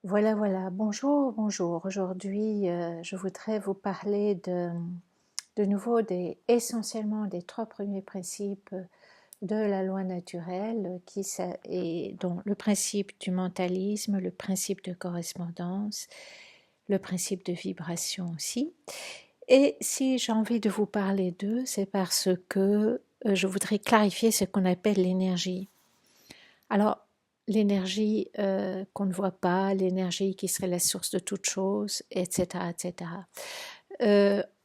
Voilà, voilà. Bonjour, bonjour. Aujourd'hui, je voudrais vous parler de nouveau essentiellement des trois premiers principes de la loi naturelle, dont le principe du mentalisme, le principe de correspondance, le principe de vibration aussi. Et si j'ai envie de vous parler d'eux, c'est parce que je voudrais clarifier ce qu'on appelle l'énergie. Alors, l'énergie qu'on ne voit pas, l'énergie qui serait la source de toute chose, etc., etc.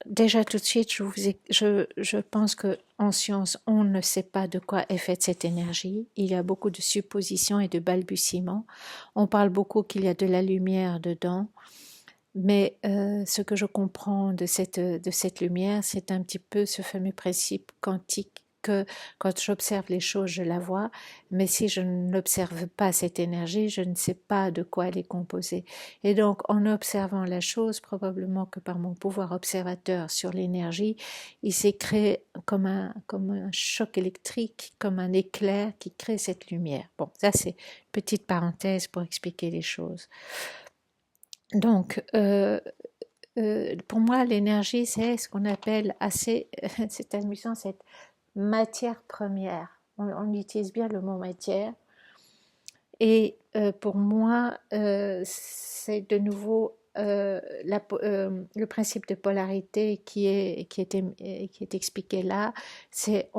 Déjà tout de suite, je pense que en science, on ne sait pas de quoi est faite cette énergie. Il y a beaucoup de suppositions et de balbutiements. On parle beaucoup qu'il y a de la lumière dedans, mais ce que je comprends de cette lumière, c'est un petit peu ce fameux principe quantique que quand j'observe les choses, je la vois, mais si je n'observe pas cette énergie, je ne sais pas de quoi elle est composée. Et donc, en observant la chose, probablement que par mon pouvoir observateur sur l'énergie, il s'est créé comme un choc électrique, comme un éclair qui crée cette lumière. Bon, ça c'est une petite parenthèse pour expliquer les choses. Donc, pour moi, l'énergie, c'est ce qu'on appelle assez, c'est amusant, cette matière première. On utilise bien le mot matière. Et pour moi, c'est de nouveau le principe de polarité qui est expliqué là. C'est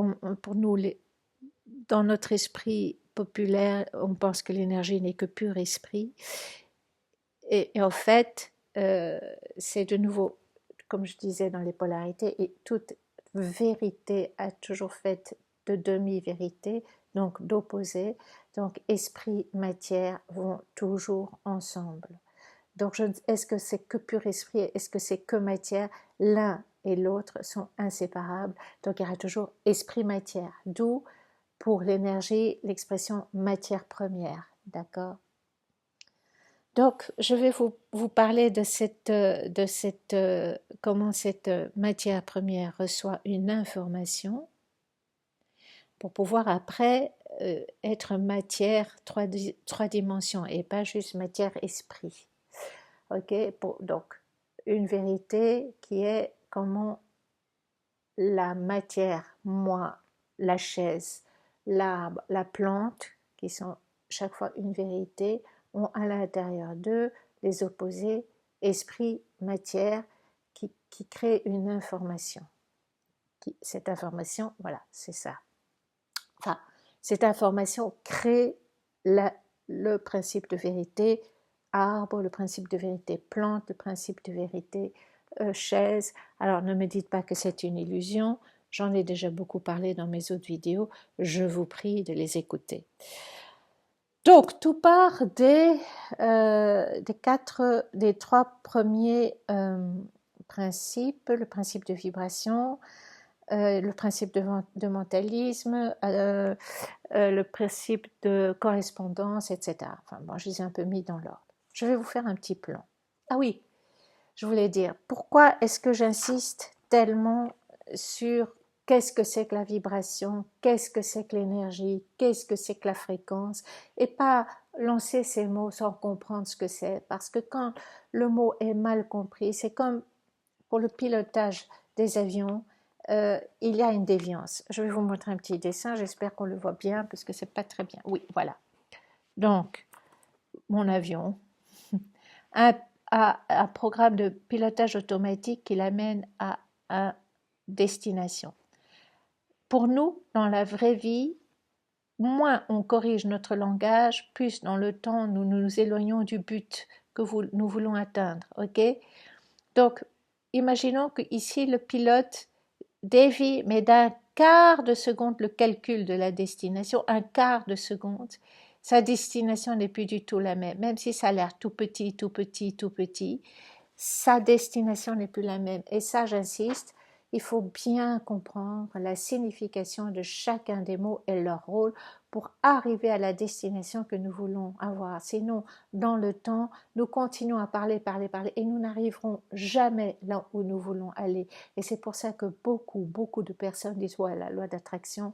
pour nous, dans notre esprit populaire, on pense que l'énergie n'est que pur esprit. Et en fait, c'est de nouveau, comme je disais dans les polarités, et toute vérité a toujours fait de demi-vérité, donc d'opposés. Donc esprit, matière vont toujours ensemble. Donc est-ce que c'est que pur esprit, est-ce que c'est que matière? L'un et l'autre sont inséparables. Donc il y aura toujours esprit-matière. D'où pour l'énergie l'expression matière première. D'accord? Donc, je vais vous parler comment cette matière première reçoit une information pour pouvoir après être matière trois dimensions et pas juste matière esprit. Ok, donc une vérité qui est comment la matière, moi, la chaise, l'arbre, la plante, qui sont chaque fois une vérité, ont à l'intérieur d'eux les opposés, esprit, matière, qui créent une information. Cette information, voilà, c'est ça. Enfin, cette information crée le principe de vérité, arbre, le principe de vérité, plante, le principe de vérité, chaise. Alors ne me dites pas que c'est une illusion, j'en ai déjà beaucoup parlé dans mes autres vidéos, je vous prie de les écouter. Donc tout part des trois premiers principes, le principe de vibration, le principe de mentalisme, le principe de correspondance, etc. Enfin bon, je les ai un peu mis dans l'ordre. Je vais vous faire un petit plan. Ah oui, je voulais dire, pourquoi est-ce que j'insiste tellement sur qu'est-ce que c'est que la vibration, qu'est-ce que c'est que l'énergie, qu'est-ce que c'est que la fréquence, et pas lancer ces mots sans comprendre ce que c'est, parce que quand le mot est mal compris, c'est comme pour le pilotage des avions, il y a une déviance. Je vais vous montrer un petit dessin, j'espère qu'on le voit bien, parce que c'est pas très bien. Oui, voilà. Donc, mon avion, un, a un programme de pilotage automatique qui l'amène à une destination. Pour nous, dans la vraie vie, moins on corrige notre langage, plus dans le temps nous nous éloignons du but que nous voulons atteindre. Ok? Donc, imaginons que ici le pilote dévie, mais d'un quart de seconde le calcul de la destination, un quart de seconde. Sa destination n'est plus du tout la même, même si ça a l'air tout petit, tout petit, tout petit. Sa destination n'est plus la même. Et ça, j'insiste, il faut bien comprendre la signification de chacun des mots et leur rôle pour arriver à la destination que nous voulons avoir. Sinon, dans le temps, nous continuons à parler, parler, parler et nous n'arriverons jamais là où nous voulons aller. Et c'est pour ça que beaucoup de personnes disent ouais, la loi d'attraction,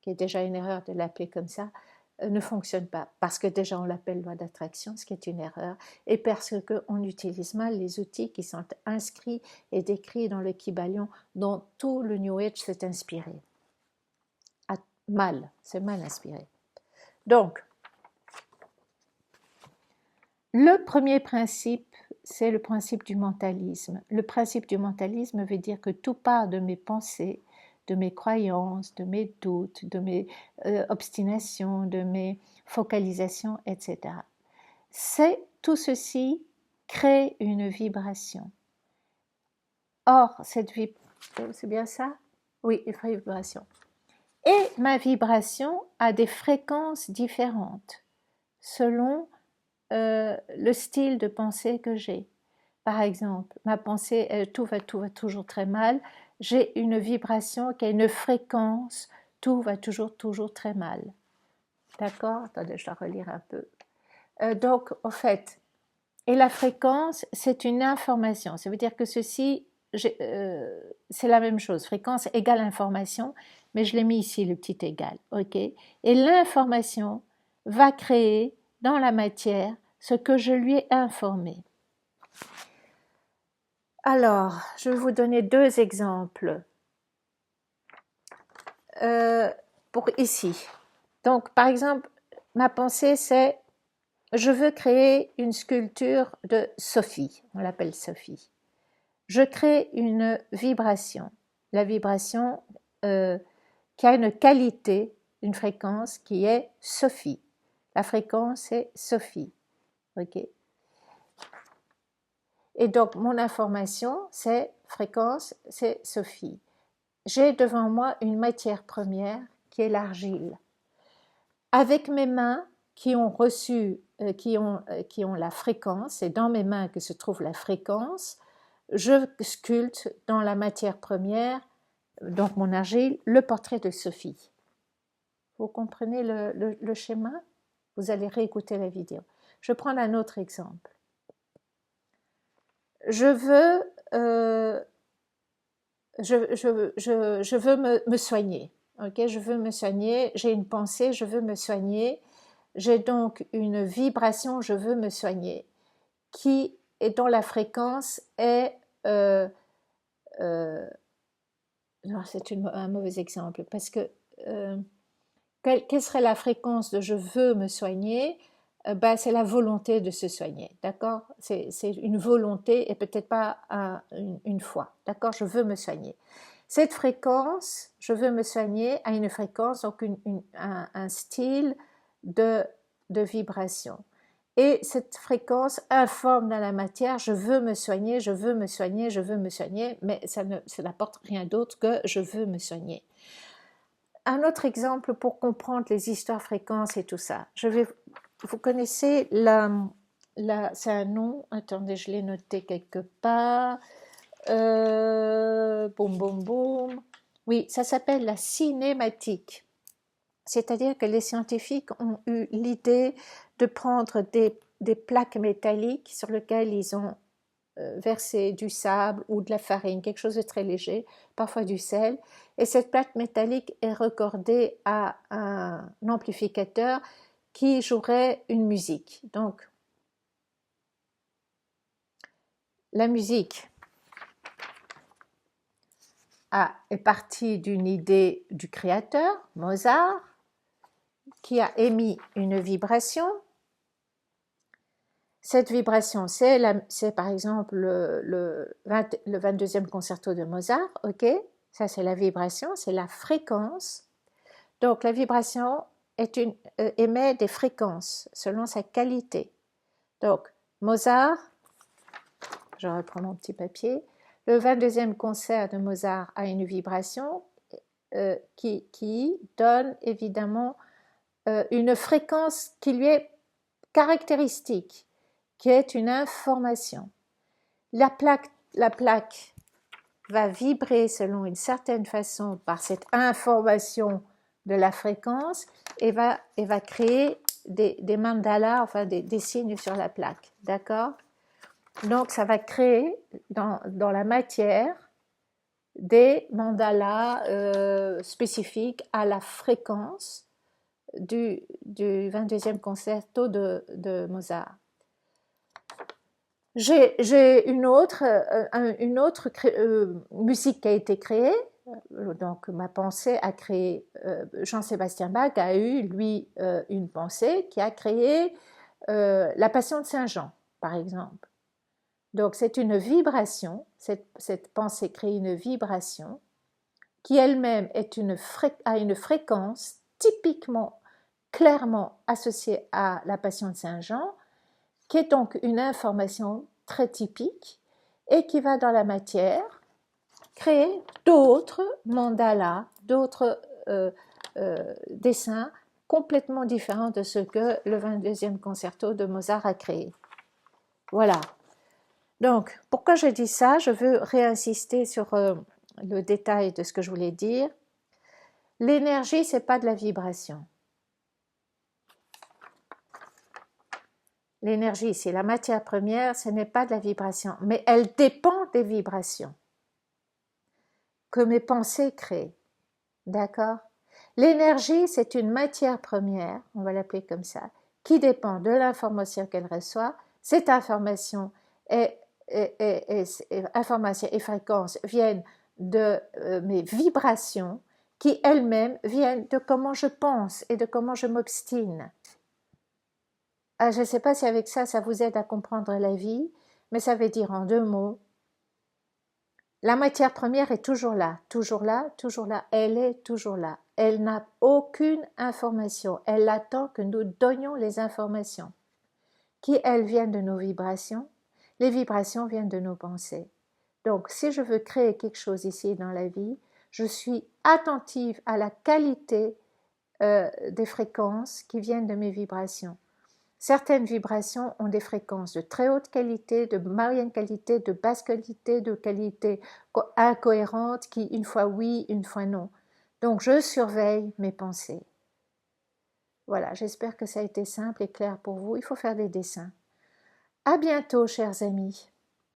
qui est déjà une erreur de l'appeler comme ça, ne fonctionne pas, parce que déjà on l'appelle loi d'attraction, ce qui est une erreur, et parce qu'on utilise mal les outils qui sont inscrits et décrits dans le Kybalion, dont tout le New Age s'est inspiré. Mal, c'est mal inspiré. Donc, le premier principe, c'est le principe du mentalisme. Le principe du mentalisme veut dire que tout part de mes pensées, de mes croyances, de mes doutes, de mes obstinations, de mes focalisations, etc. Tout ceci crée une vibration. Or, cette vibration, c'est bien ça? Oui, une vibration. Et ma vibration a des fréquences différentes selon le style de pensée que j'ai. Par exemple, ma pensée, tout va toujours très mal. J'ai une vibration qui a une fréquence, tout va toujours très mal. D'accord? Attendez, je dois relire un peu. Donc, au fait, et la fréquence, c'est une information. Ça veut dire que ceci, c'est la même chose. Fréquence égale information, mais je l'ai mis ici, le petit égal. Ok? Et l'information va créer dans la matière ce que je lui ai informé. Alors, je vais vous donner deux exemples pour ici. Donc, par exemple, ma pensée, c'est je veux créer une sculpture de Sophie. On l'appelle Sophie. Je crée une vibration. La vibration qui a une qualité, une fréquence qui est Sophie. La fréquence est Sophie. Ok. Et donc, mon information, c'est fréquence, c'est Sophie. J'ai devant moi une matière première qui est l'argile. Avec mes mains qui ont reçu, qui ont la fréquence, c'est dans mes mains que se trouve la fréquence, je sculpte dans la matière première, donc mon argile, le portrait de Sophie. Vous comprenez le schéma? Vous allez réécouter la vidéo. Je prends un autre exemple. Je veux me soigner. Okay, je veux me soigner, j'ai une pensée, je veux me soigner, j'ai donc une vibration, je veux me soigner, qui est dont la fréquence est c'est un mauvais exemple, parce que quelle serait la fréquence de je veux me soigner? C'est la volonté de se soigner, d'accord? C'est une volonté et peut-être pas une fois, d'accord? Je veux me soigner. Cette fréquence, je veux me soigner, a une fréquence, donc un style de vibration. Et cette fréquence informe dans la matière, je veux me soigner, je veux me soigner, je veux me soigner, mais ça n'apporte rien d'autre que je veux me soigner. Un autre exemple pour comprendre les histoires fréquences et tout ça. Vous connaissez c'est un nom, attendez, je l'ai noté quelque part. Boum, boum, boum. Oui, ça s'appelle la cinématique. C'est-à-dire que les scientifiques ont eu l'idée de prendre des plaques métalliques sur lesquelles ils ont versé du sable ou de la farine, quelque chose de très léger, parfois du sel, et cette plaque métallique est raccordée à un amplificateur qui jouerait une musique. Donc, la musique est partie d'une idée du créateur, Mozart, qui a émis une vibration. Cette vibration, c'est par exemple le 22e concerto de Mozart, ok? Ça, c'est la vibration, c'est la fréquence. Donc, la vibration émet des fréquences selon sa qualité. Donc, Mozart, je reprends mon petit papier, le 22e concert de Mozart a une vibration qui donne évidemment une fréquence qui lui est caractéristique, qui est une information. La plaque va vibrer selon une certaine façon par cette information de la fréquence et va créer des mandalas, enfin des signes sur la plaque, d'accord? Donc ça va créer dans la matière des mandalas spécifiques à la fréquence du 22e concerto de Mozart. J'ai une autre musique qui a été créée. Donc ma pensée a créé, Jean-Sébastien Bach a eu, lui, une pensée qui a créé la Passion de Saint-Jean, par exemple. Donc c'est une vibration, cette pensée crée une vibration qui elle-même a une fréquence typiquement, clairement associée à la Passion de Saint-Jean, qui est donc une information très typique et qui va dans la matière créer d'autres mandalas, d'autres dessins complètement différents de ce que le 22e concerto de Mozart a créé. Voilà. Donc, pourquoi je dis ça? Je veux réinsister sur le détail de ce que je voulais dire. L'énergie, c'est pas de la vibration. L'énergie, c'est la matière première, ce n'est pas de la vibration, mais elle dépend des vibrations que mes pensées créent. D'accord? L'énergie, c'est une matière première, on va l'appeler comme ça, qui dépend de l'information qu'elle reçoit. Cette information information et fréquence viennent de mes vibrations qui elles-mêmes viennent de comment je pense et de comment je m'obstine. Je ne sais pas si avec ça, ça vous aide à comprendre la vie, mais ça veut dire en 2 mots, la matière première est toujours là, toujours là, toujours là, elle est toujours là. Elle n'a aucune information, elle attend que nous donnions les informations, qui elles viennent de nos vibrations, les vibrations viennent de nos pensées. Donc si je veux créer quelque chose ici dans la vie, je suis attentive à la qualité des fréquences qui viennent de mes vibrations. Certaines vibrations ont des fréquences de très haute qualité, de moyenne qualité, de basse qualité, de qualité incohérente, qui une fois oui, une fois non. Donc je surveille mes pensées. Voilà, j'espère que ça a été simple et clair pour vous. Il faut faire des dessins. À bientôt, chers amis.